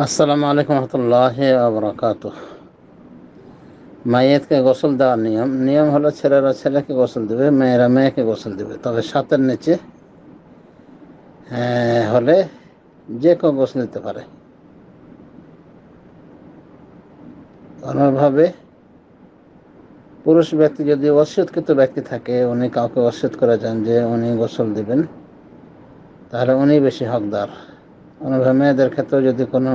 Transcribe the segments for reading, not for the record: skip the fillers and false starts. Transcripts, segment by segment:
আসসালামু আলাইকুম রহমতুল্লাহি ওয়া বারাকাতুহ। মাইয়াতকে গোসল দেওয়ার নিয়ম হলো ছেলেরা ছেলেকে গোসল দেবে, মেয়েরা মেয়েকে গোসল দেবে। তবে সাতের নিচে হলে যে কেউ গোসল দিতে পারে। অন্যভাবে পুরুষ ব্যক্তি যদি ওসিয়তকৃত ব্যক্তি থাকে, উনি কাউকে ওসিয়ত করে যান যে উনি গোসল দিবেন, তাহলে উনি বেশি হকদার। অন্যভাবে মেয়েদের ক্ষেত্রেও যদি কোনো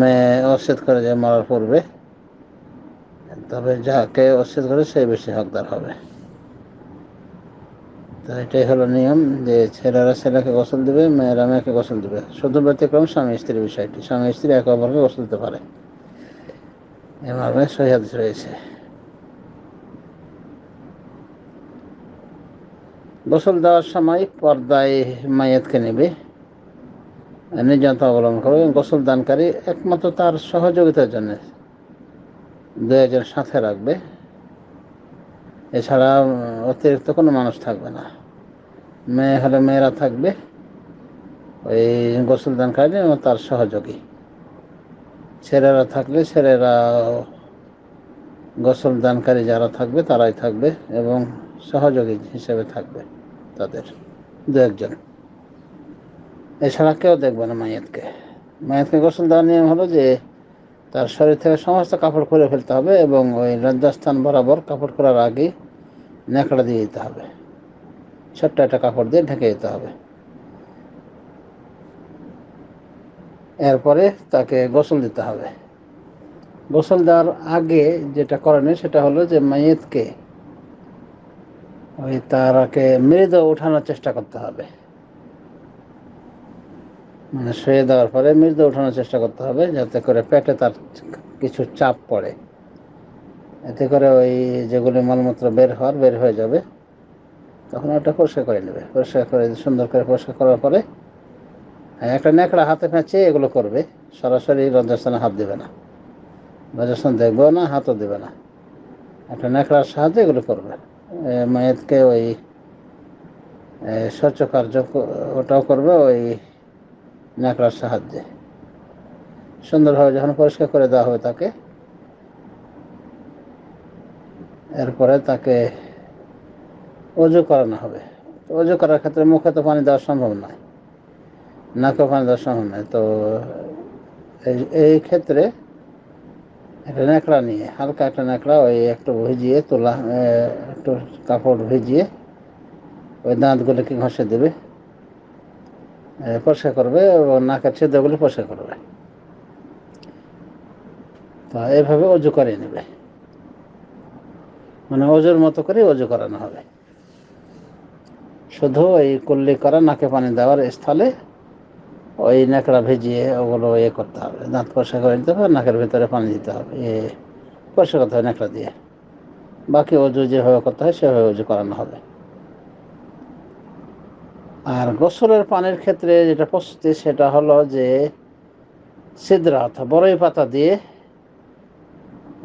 মেয়ে ওসিয়ত করে যায় মরার পূর্বে, তবে যাকে ওসিয়ত করে সে বেশি হকদার হবে। তো এটাই হলো নিয়ম যে ছেলেরা ছেলেকে গোসল দেবে, মেয়েরা মেয়েকে গোসল দেবে। শুধু ব্যতিক্রম স্বামী স্ত্রীর বিষয়টি, স্বামী স্ত্রী একে অপরকে গোসল দিতে পারে, এ মর্মে সহিহ হাদিস রয়েছে। গোসল দেওয়ার সময় পর্দায় মাইয়াতকে নেবে, নির্জনতা অবলম্বন করবে। গোসল দানকারী একমাত্র তার সহযোগিতার জন্য দু একজন সাথে রাখবে, এছাড়া অতিরিক্ত কোনো মানুষ থাকবে না। মেয়ে হলে মেয়েরা থাকবে, ওই গোসল দানকারী এবং তার সহযোগী। ছেলেরা থাকলে ছেলেরা, গোসল দানকারী যারা থাকবে তারাই থাকবে এবং সহযোগী হিসেবে থাকবে তাদের দু একজন। এছাড়া কেউ দেখবে না মাইয়াতকে। মাইয়াতকে গোসল দেওয়ার নিয়ম হলো যে তার শরীর থেকে সমস্ত কাপড় খুলে ফেলতে হবে এবং ওই লজ্জাস্থান বরাবর কাপড় খোলার আগেই ন্যাকড়া দিয়ে দিতে হবে, ছোট্ট একটা কাপড় দিয়ে ঢেকে দিতে হবে। এরপরে তাকে গোসল দিতে হবে। গোসল দেওয়ার আগে যেটা করণীয় সেটা হলো যে মাইয়াতকে তারাকে মৃদু ওঠানোর চেষ্টা করতে হবে। মানে শুয়ে দেওয়ার পরে মৃদু ওঠানোর চেষ্টা করতে হবে, যাতে করে পেটে তার কিছু চাপ পড়ে। এতে করে ওই যেগুলি মলমূত্র বের হয়ে যাবে, তখন ওটা পরিষ্কার করে নেবে। পরিষ্কার করে সুন্দর করে পরিষ্কার করার পরে একটা ন্যাকড়া হাতে পেঁচিয়ে এগুলো করবে। সরাসরি লজ্জাস্থানে হাত দেবে না, লজ্জাস্থান দেখবেও না, হাতও দেবে না। একটা ন্যাকড়ার সাহায্যে এগুলো করবে। মায়েতকে ওই শৌচ কার্য ওটাও করবে ওই ন্যাকড়ার সাহায্যে। সুন্দরভাবে যখন পরিষ্কার করে দেওয়া হবে তাকে, এরপরে তাকে অজু করানো হবে। অজু করার ক্ষেত্রে মুখে তো পানি দেওয়া সম্ভব নয়, নাকে পানি দেওয়া সম্ভব নয়। তো এই ক্ষেত্রে একটা ন্যাকড়া নিয়ে, হালকা একটা ন্যাকড়া ওই একটু ভিজিয়ে তোলা, একটু কাপড় ভিজিয়ে ওই দাঁতগুলোকে ঘষে দেবে, পরিষ্কার করবে এবং নাকের ছিদ্রগুলো পরিষ্কার করবে। তো এইভাবে অজু করে নেবে, মানে অজুর মতো করে অজু করানো হবে। শুধু ওই কুল্লি করা নাকে পানি দেওয়ার স্থলে ওই ন্যাকড়া ভিজিয়ে ওগুলো করতে হবে, দাঁত পরিষ্কার করে দিতে হবে, নাকের ভিতরে পানি দিতে হবে, পরিষ্কার করতে হবে ন্যাকড়া দিয়ে। বাকি অজু যেভাবে করতে হয় সেভাবে অজু করানো হবে। আর গোসলের পানির ক্ষেত্রে যেটা প্রস্তুতি সেটা হলো যে সিদরা অর্থাৎ বড়ই পাতা দিয়ে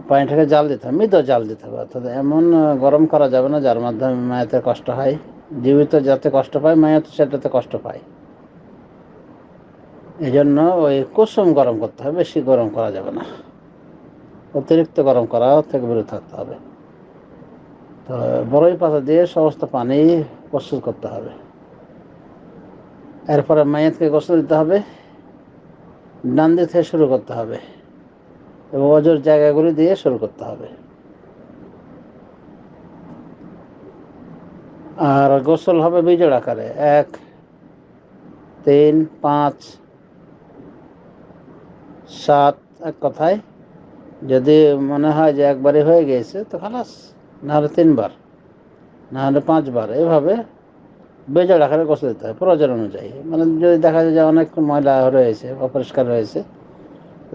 পানিটাকে জাল দিতে হবে, মৃদু জাল দিতে হবে। অর্থাৎ এমন গরম করা যাবে না যার মাধ্যমে মায়াতের কষ্ট হয়। জীবিত যাতে কষ্ট পায়, মায়াত সেটাতে কষ্ট পায়। এই জন্য ওই কুসুম গরম করতে হবে, বেশি গরম করা যাবে না। অতিরিক্ত গরম করা থেকে বিরত থাকতে হবে। তো বড়ই পাতা দিয়ে সমস্ত পানি প্রস্তুত করতে হবে। এরপরে মায়াতকে গোসল দিতে হবে, ডান দিক থেকে শুরু করতে হবে এবং অজুর জায়গাগুলি দিয়ে শুরু করতে হবে। আর গোসল হবে বিজোড় আকারে, 1, 3, 5, 7, এক কথায়। যদি মনে হয় যে একবারই হয়ে গিয়েছে তো খালাস, নাহলে 3 বার, নাহলে 5 বার, এভাবে বেজোড় আকারে গোসল দিতে হয় প্রয়োজন অনুযায়ী। মানে যদি দেখা যায় যে অনেক ময়লা রয়েছে, অপরিষ্কার রয়েছে,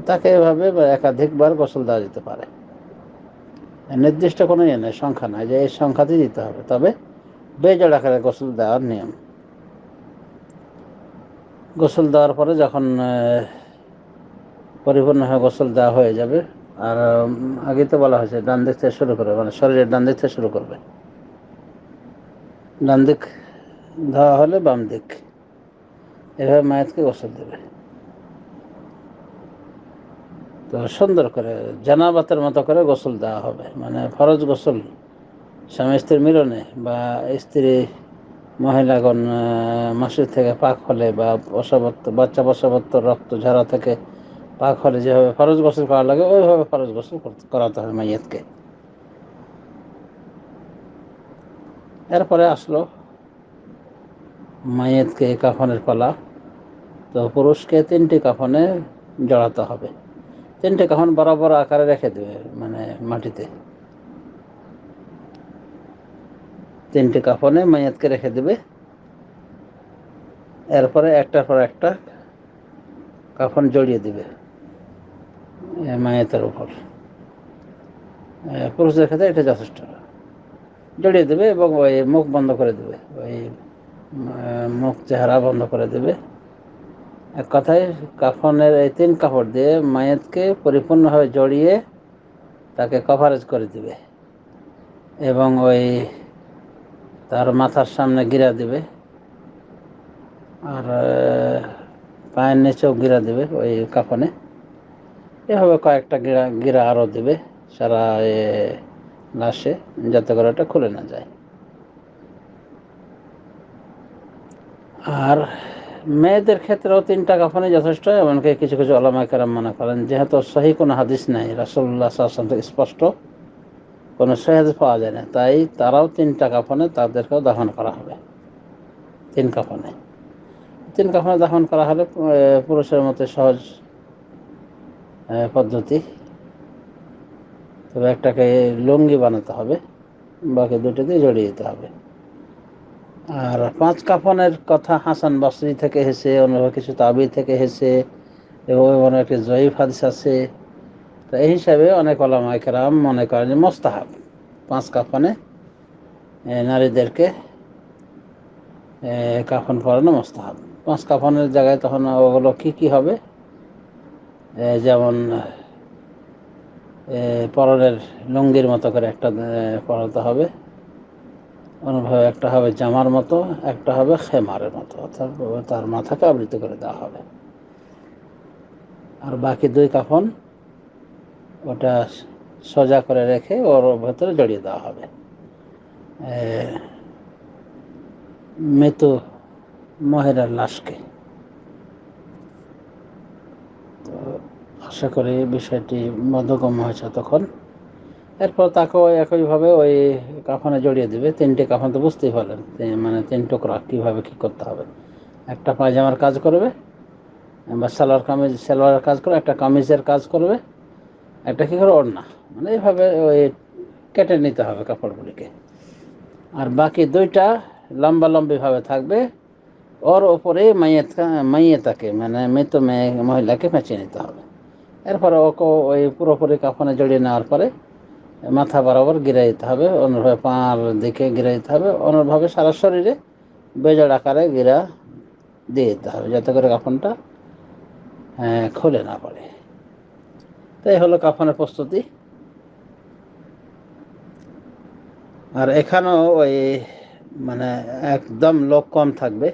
তাকে এভাবে একাধিকবার গোসল দেওয়া যেতে পারে। নির্দিষ্ট কোনো নেই, সংখ্যা নয় যে এই সংখ্যাতেই দিতে হবে, তবে বেজোড় আকারে গোসল দেওয়ার নিয়ম। গোসল দেওয়ার পরে যখন পরিপূর্ণভাবে গোসল দেওয়া হয়ে যাবে, আর আগে তো বলা হয়েছে ডান দিক থেকে শুরু করবে, মানে শরীরের ডান দিক থেকে শুরু করবে। ডান দিক ধোয়া হলে বাম দিক, এভাবে মায়েতকে গোসল দেবে। তো সুন্দর করে জানাবাতের মতো করে গোসল দেওয়া হবে, মানে ফরজ গোসল স্বামী স্ত্রীর মিলনে বা স্ত্রী মহিলাগণ মসজিদ থেকে পাক হলে বা প্রসবত্ব বাচ্চা প্রসবত্ব রক্ত ঝরা থেকে পাক হলে যেভাবে ফরজ গোসল করা লাগে ওইভাবে ফরজ গোসল করাতে হবে মাইয়াতকে। এরপরে আসলো মাইয়াতকে কাফনের পালা। তো পুরুষকে 3টি কাফনে জড়াতে হবে। 3টে কাফন বরাবর আকারে রেখে দেবে, মানে মাটিতে 3টে কাফনে মাইয়াতকে রেখে দেবে। এরপরে একটার পর একটা কাফন জড়িয়ে দিবে মাইয়াতের উপর। পুরুষদের ক্ষেত্রে এটা যথেষ্ট। জড়িয়ে দেবে এবং ওই মুখ বন্ধ করে দেবে, ওই মুখ চেহারা বন্ধ করে দেবে। এক কথায় কাফনের এই 3 কাপড় দিয়ে মাইয়াতকে পরিপূর্ণভাবে জড়িয়ে তাকে কভারেজ করে দিবে এবং ওই তার মাথার সামনে গিরা দিবে আর পায়ের নিচেও গিরা দেবে ওই কাফনে। এভাবে কয়েকটা গিরা আরও দেবে সারা লাশে, যাতে করে ওটা খুলে না যায়। আর মেয়েদের ক্ষেত্রেও 3টা কাফনই যথেষ্ট। এমনকি কিছু কিছু ওলামায়ে কেরাম মনে করেন যেহেতু সহিহ কোনো হাদিস নাই, রাসূলুল্লাহ সাল্লাল্লাহু আলাইহি ওয়াসাল্লাম থেকে স্পষ্ট কোনো সহিহ হাদিস পাওয়া যায় না, তাই তারাও 3টা কাফনে তাদেরকেও দাফন করা হবে। 3 কাফনে 3 কাফনে দাফন করা হলে পুরুষের মতো সহজ পদ্ধতি। তবে একটাকে লুঙ্গি বানাতে হবে, বাকি 2টা দিয়ে জড়িয়ে দিতে হবে। আর 5 কাফনের কথা হাসান বসরি থেকে এসেছে, অন্য কিছু তাবি থেকে এসেছে এবং একটি জয়ীফ হাদিস আছে। তো এই হিসাবে অনেক ওলামায়ে কেরাম মনে করেন যে মোস্তাহাব 5 কাফনে নারীদেরকে কাফন পরানো মোস্তাহাব। 5 কাফনের জায়গায় তখন ওগুলো কি কি হবে, যেমন পরনের লুঙ্গির মতো করে একটা পরাতে হবে, অন্যভাবে একটা হবে জামার মতো, একটা হবে খেমারের মতো, অর্থাৎ তার মাথাকে আবৃত করে দেওয়া হবে। আর বাকি 2 কাফন ওটা সোজা করে রেখে ওর ভেতরে জড়িয়ে দেওয়া হবে মৃত মহিলার লাশকে। তো আশা করি বিষয়টি বোধগম্য হয়েছে তখন। এরপর তাকেও একইভাবে ওই কাফনে জড়িয়ে দেবে। 3টে কাফন তো বুঝতেই পারলেন, মানে 3 টুকরা কীভাবে কী করতে হবে। একটা পায়জামার কাজ করবে বা সালোয়ারের কাজ করবে, একটা কামিজের কাজ করবে, একটা কী করে ওড়না, মানে এইভাবে ওই কেটে নিতে হবে কাপড়গুলিকে। আর বাকি 2টা লম্বালম্বিভাবে থাকবে, ওর ওপরে মাইয়াতাকে মানে মৃত মহিলাকে পেঁচিয়ে নিতে হবে। এরপরে ওকে ওই পুরোপুরি কাফনে জড়িয়ে নেওয়ার পরে মাথা বরাবর গিরে দিতে হবে, অন্যভাবে পাঁর দিকে গিরে দিতে হবে, অন্যভাবে সারা শরীরে বেজড় আকারে গিরা দিয়ে দিতে হবে, যাতে করে কাফনটা খুলে না পড়ে। তাই হলো কাফনের প্রস্তুতি। আর এখানেও ওই মানে একদম লোক কম থাকবে,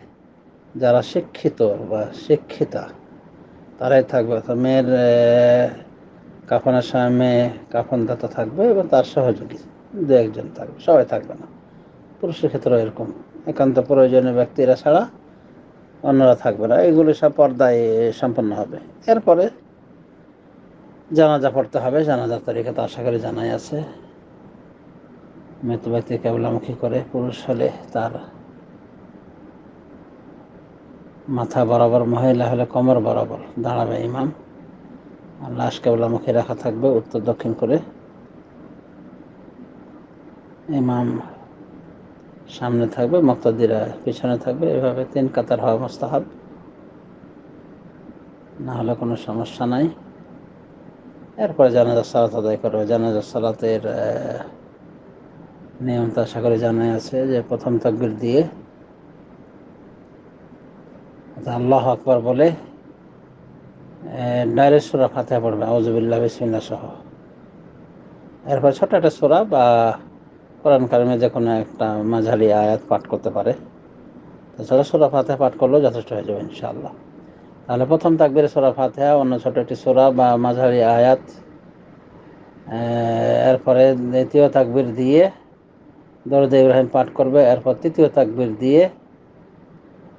যারা শিক্ষিত বা শিক্ষিতা তারাই থাকবে। অর্থাৎ মেয়ের কাফনের সময় মেয়ে কাফনদাতা থাকবে এবং তার সহযোগী 2-1 জন থাকবে, সবাই থাকবে না। পুরুষের ক্ষেত্রেও এরকম একান্ত প্রয়োজনীয় ব্যক্তিরা ছাড়া অন্যরা থাকবে না। এগুলি সব পর্দায় সম্পন্ন হবে। এরপরে জানাজা পড়তে হবে। জানাজার তারিখে তো আশা করি জানাই আছে। মৃত ব্যক্তি কেবলামুখী করে, পুরুষ হলে তার মাথা বরাবর, মহিলা হলে কোমর বরাবর দাঁড়াবে ইমাম, আর লাশ কেবলামুখী রাখা থাকবে উত্তর দক্ষিণ করে। ইমাম সামনে থাকবে, মুক্তাদিরা পিছনে থাকবে। এভাবে 3 কাতার হওয়া মুস্তাহাব, না হলে কোনো সমস্যা নাই। এরপরে জানাজার সালাত আদায় করবে। জানাজার সালাতের নিয়ম তো আশা করি জানাই আছে যে প্রথম তাকবীর দিয়ে আল্লাহু আকবার বলে ডাইরেক্ট সূরা ফাতিহা পড়বে, আউযু বিল্লাহি বিসমিল্লাহ সহ। এরপর ছোট একটা সূরা বা কোরআন কারিমে যে কোনো একটা মাঝারি আয়াত পাঠ করতে পারে। তাছাড়া সূরা ফাতিহা পাঠ করলেও যথেষ্ট হয়ে যাবে ইনশাআল্লাহ। তাহলে প্রথম তাকবীরে সূরা ফাতিহা, অন্য ছোট একটি সূরা বা মাঝারি আয়াত, এরপরে দ্বিতীয় তাকবীর দিয়ে দরুদ ইব্রাহিম পাঠ করবে, এরপর তৃতীয় তাকবীর দিয়ে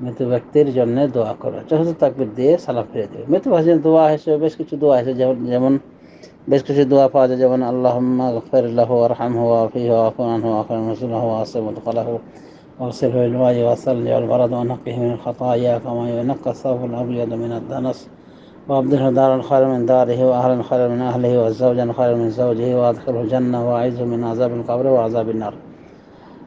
মৃত ব্যক্তির জন্য দোয়া করবে, চতুর্থ তাকবীর দিয়ে সালাম ফিরিয়ে দেবে। মৃত ভাষীর দোয়া হিসেবে বেশ কিছু দোয়া আছে, যেমন বেশ কিছু দোয়া পাওয়া যায়, যেমন আল্লাহুম্মা গফির লাহু ওয়ারহামহু ওয়াআফিহি ওয়া'ফু আনহু ওয়া'আখির নুজুলাহু ওয়াসি মুদখালাহু ওয়াগসিলহু বিল মা'i ওয়াস-সালজি ওয়াল বারাদি ওয়ানক্কিহি মিনাল খাতায়া কামা ইউনক্কা আস-সাওবুল আবয়াদু মিনাদ দানাস وأبدله دارا خيرا من داره وأهلا خيرا من أهله وزوجا خيرا من زوجه وأدخله الجنة وأعيذه من عذاب القبر وعذاب النار।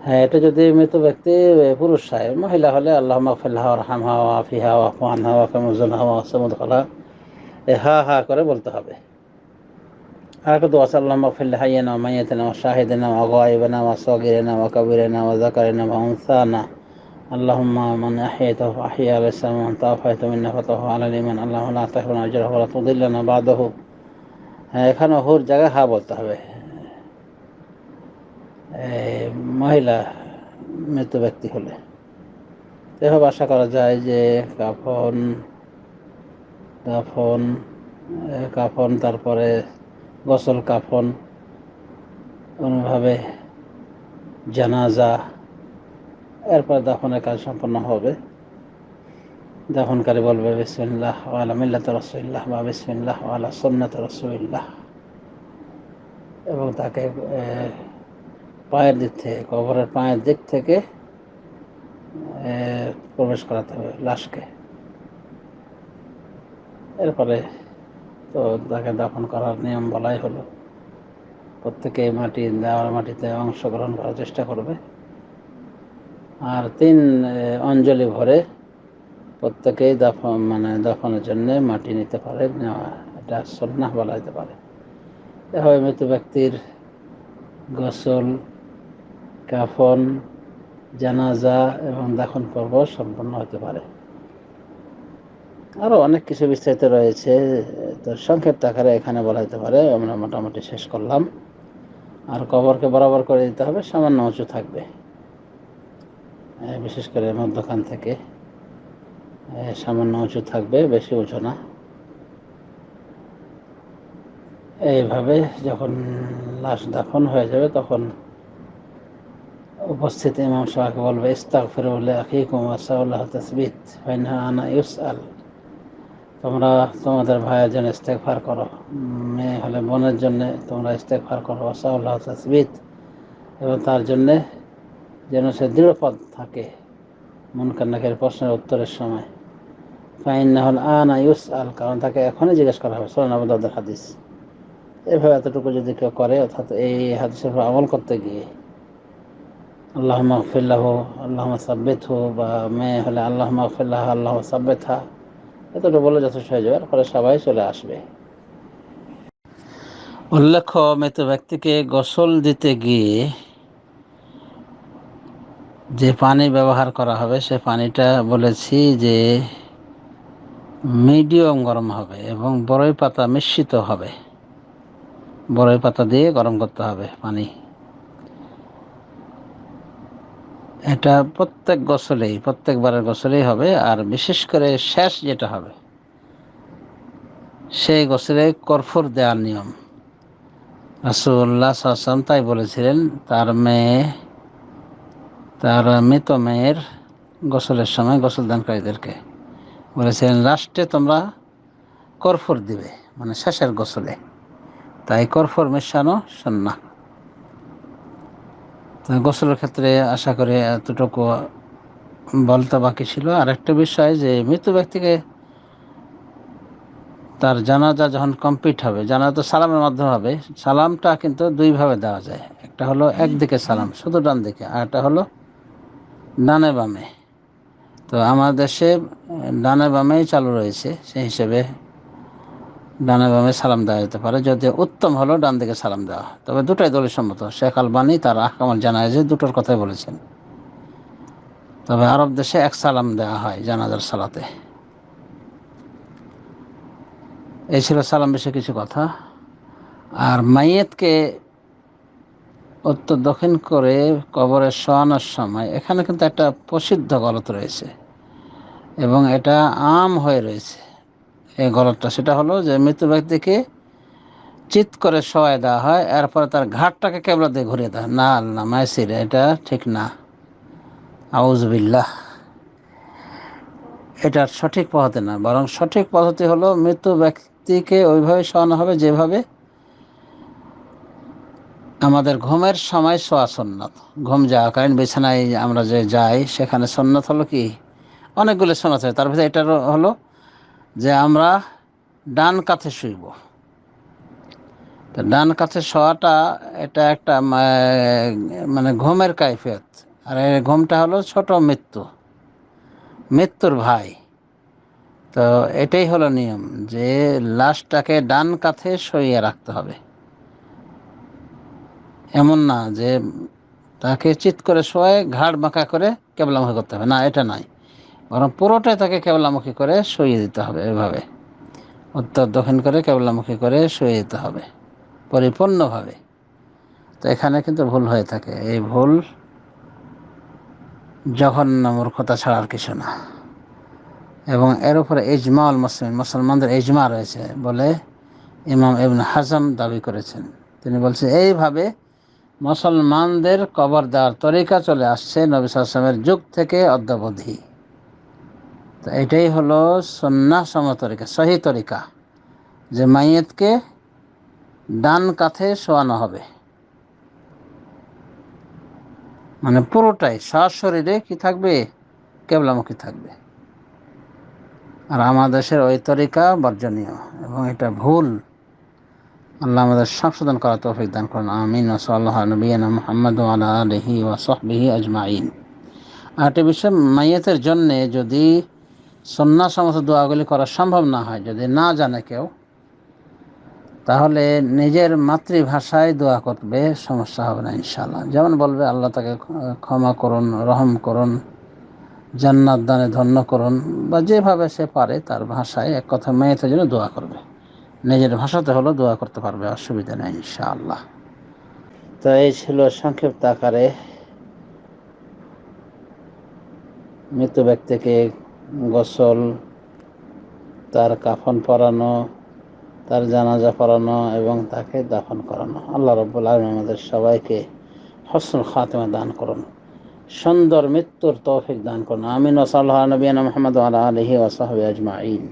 হ্যাঁ, এটা যদি মৃত ব্যক্তি পুরুষ হয়, মহিলা হলে আল্লাহুম্মা গফির লাহা ওয়ারহামহা ওয়াআফিহা ওয়া'ফু আনহা ওয়া'আকিম নুজুলাহা ওয়াসি মুদখালাহা, হা হা করে বলতে হবে। আর একটা দোয়া আছে, আল্লাহুম্মা গফির লিহাইয়িনা ওয়া মাইয়িতিনা ওয়া শাহিদিনা ওয়া গায়িবিনা ওয়া সাগীরিনা ওয়া কাবীরিনা ওয়া যাকারিনা ওয়া উনসানা। আল্লাহুম্মা মান আহইয়াতাহু ফাহইয়া আলাল ইসলাম ওয়া মান তাওয়াফাইতাহু মিন্না ফাতাওফাহু আলাল ঈমান। আল্লাহুম্মা লা তাহরিমনা আজরাহু ওয়া লা তুদিল্লানা বা'দাহু। হ্যাঁ, এখানে হুর জায়গায় হা বলতে হবে। মহিলা মৃত ব্যক্তি হলে এভাবে আশা করা যায় যে কাফন কাফন কাফন তারপরে গোসল কাফন, অনুভাবে জানাজা, এরপর দাফনের কাজ সম্পন্ন হবে। দাফনকারী বলবে বিসমিল্লাহ ওয়া আলা মিল্লাতি রাসূলিল্লাহ বা বিসমিল্লাহ ওয়া আলা সুন্নাতি রাসূলিল্লাহ, এবং তাকে পায়ের দিক থেকে, কবরের পায়ের দিক থেকে প্রবেশ করাতে হবে লাশকে। এরপরে তো তাকে দাফন করার নিয়ম বলাই হলো, প্রত্যেকে মাটিতে অংশগ্রহণ করার চেষ্টা করবে, আর 3 অঞ্জলি ভরে প্রত্যেকেই দাফনের জন্য মাটি নিতে পারে, এটা সুন্নাহ বলা যেতে পারে। এভাবে মৃত ব্যক্তির গোসল, কাফন, জানাজা এবং দাফন পর্ব সম্পন্ন হতে পারে। আরও অনেক কিছু বিস্তারিত রয়েছে, তো সংক্ষিপ্ত আকারে এখানে বলা যেতে পারে। আমরা মোটামুটি শেষ করলাম। আর কবরকে বরাবর করে দিতে হবে, সামান্য উঁচু থাকবে, বিশেষ করে মধ্যখান থেকে সামান্য উঁচু থাকবে, বেশি উঁচু না। এইভাবে যখন লাশ দাফন হয়ে যাবে তখন উপস্থিত ইমাম সাহেবকে বলবে ইস্তাগফিরু লিআখিকুম ওয়াসআলুল্লাহ তাসবিত ফাইন্নাহু আনা ইউসআল। তোমরা তোমাদের ভাইয়ের জন্য ইস্তেগফার করো, মেয়ে হলে বোনের জন্য তোমরা ইস্তেগফার করো, ওয়াসআলুল্লাহ তাসবিত, এবং তার জন্যে যেন সে দৃঢ়পদ থাকে মুনকার নাকির প্রশ্নের উত্তরের সময়। ফাইন্নাহু আনা ইউসআল, কারণ তাকে এখনই জিজ্ঞেস করা হবে। সুনান আবু দাউদের হাদিস। এভাবে এতটুকু যদি কেউ করে, অর্থাৎ এই হাদিসের উপর আমল করতে গিয়ে আল্লাহুম্মা গফির লাহু আল্লাহুম্মা সাব্বিতহু, বা মেয়ে হলে আল্লাহুম্মা গফির লাহা আল্লাহুম্মা সাব্বিতহা, এতটুকু বলে যথেষ্ট হয়ে যাবে। এরপরে সবাই চলে আসবে। উল্লেখ্য, মৃত ব্যক্তিকে গোসল দিতে গিয়ে যে পানি ব্যবহার করা হবে, সে পানিটা বলেছি যে মিডিয়াম গরম হবে এবং বরই পাতা মিশ্রিত হবে। বরই পাতা দিয়ে গরম করতে হবে পানি। এটা প্রত্যেকবারের গোসলেই হবে, আর বিশেষ করে শেষ যেটা হবে সেই গোসলে কর্ফুর দেওয়ার নিয়ম। রাসূলুল্লাহ সাল্লাল্লাহু আলাইহি ওয়াসাল্লাম তাই বলেছিলেন, তার মৃত মেয়ের গোসলের সময় গোসলদানকারীদেরকে বলেছিলেন, লাস্টে তোমরা কর্ফুর দিবে, মানে শেষের গোসলে। তাই কর্ফুর মেশানো সুন্নাহ। তো গোসলের ক্ষেত্রে আশা করি এতটুকু বলতে বাকি ছিল। আরেকটা বিষয়, যে মৃত ব্যক্তিকে তার জানাজা যখন কমপ্লিট হবে, জানাজা তো সালামের মাধ্যমে হবে। সালামটা কিন্তু দুইভাবে দেওয়া যায়। একটা হলো একদিকে সালাম, শুধু ডান দিকে, আর একটা হলো ডানে বামে। তো আমার দেশে ডানে বামেই চালু রয়েছে, সেই হিসেবে ডানে বামে সালাম দেওয়া যেতে পারে, যদিও উত্তম হলো ডান দিকে সালাম দেওয়া। তবে দুটাই দলিল সম্মত। শেখ আলবানী তার আহকামুল জানায়েজে দুটোর কথাই বলেছেন। তবে আরব দেশে এক সালাম দেওয়া হয় জানাজার সালাতে। এই ছিল সালাম বিষয়ে কিছু কথা। আর মাইয়েতকে উত্তর দক্ষিণ করে কবরে শোয়ানোর সময় এখানে কিন্তু একটা প্রসিদ্ধ গলত রয়েছে এবং এটা আম হয়ে রয়েছে এই গলতটা। সেটা হলো যে মৃত ব্যক্তিকে চিৎ করে শোয়াই দেওয়া হয়, এরপরে তার ঘাটটাকে কেবলা দিয়ে ঘুরিয়ে দেওয়া হয়। না আল্লাহ মাইসির, এটা ঠিক না। আউযুবিল্লাহ, এটার সঠিক পদ্ধতি না, বরং সঠিক পদ্ধতি হলো মৃত ব্যক্তিকে ওইভাবে শোয়ানো হবে যেভাবে আমাদের ঘুমের সময় শোয়া সুন্নত। ঘুম যাওয়াকালীন বিছানায় আমরা যে যাই সেখানে সুন্নত হলো কি, অনেকগুলো সুন্নত হয়, তার ভিতরে এটা হলো যে আমরা ডান কাঁধে শুইব। তো ডান কাছে শোয়াটা এটা একটা মানে ঘুমের কাইফিয়ত। আর এই ঘুমটা হলো ছোট মৃত্যু, মৃত্যুর ভাই। তো এটাই হলো নিয়ম যে লাশটাকে ডান কাঁধে শুইয়ে রাখতে হবে। এমন না যে তাকে চিৎ করে শোয়ে ঘাড় বাঁকা করে কেবলামুখী করতে হবে, না এটা নয়, বরং পুরোটাই তাকে কেবলামুখী করে শুইয়ে দিতে হবে। এভাবে উত্তর দক্ষিণ করে কেবলামুখী করে শুয়ে দিতে হবে পরিপূর্ণভাবে। তো এখানে কিন্তু ভুল হয়ে থাকে, এই ভুল জঘন্য মূর্খতা ছাড়া আর কিছু না। এবং এর উপরে ইজমাউল মুসলিম, মুসলমানদের ইজমা রয়েছে বলে ইমাম ইবনে হাজম দাবি করেছেন। তিনি বলছেন এইভাবে মুসলমানদের কবর দেওয়ার তরিকা চলে আসছে নবী সাল্লাল্লাহু আলাইহি ওয়াসাল্লামের যুগ থেকে অদ্যাবধি। তো এটাই হলো সুন্নাহ সম্মত তরিকা, সহি তরিকা, যে মাইয়েতকে ডান কাঁধে শোয়ানো হবে, মানে পুরোটাই সশরীরে কি থাকবে, কেবলামুখী থাকবে। আর আমাদের দেশের ওই তরিকা বর্জনীয় এবং এটা ভুল। আল্লাহ আমাদের সংশোধন করার তৌফিক দান করুন, আমিন। ওয়া সাল্লাল্লাহু আলা নবিয়িনা মুহাম্মদ ওয়া আলা আলিহি ওয়া সাহবিহি আজমাইন। আরেকটি বিষয়, মাইয়াতের জন্যে যদি সুন্নাহ সমস্ত দোয়াগুলি করা সম্ভব না হয়, যদি না জানে কেউ, তাহলে নিজের মাতৃভাষায় দোয়া করবে, সমস্যা হবে না ইনশাআল্লাহ। যেমন বলবে আল্লাহ তাকে ক্ষমা করুন, রহম করুন, জান্নাত দানে ধন্য করুন, বা যেভাবে সে পারে তার ভাষায় এক কথা মেয়েদের জন্য দোয়া করবে। নিজের ভাষাতে হলো দোয়া করতে পারবে, অসুবিধা নেই ইনশাআল্লাহ। তো এই ছিল সংক্ষিপ্ত আকারে মৃত ব্যক্তিকে গোসল, তার কাফন পরানো, তার জানাজা পড়ানো এবং তাকে দাফন করানো। আল্লাহ রাব্বুল আলামিন আমাদের সবাইকে হসনুল খাতিমা দান করুন, সুন্দর মৃত্যুর তৌফিক দান করুন, আমিন। ওয়া সাল্লাল্লাহু আলা নবিয়িনা মুহাম্মদ ওয়া আলা আলিহি ওয়া সাহবিহি আজমাইন।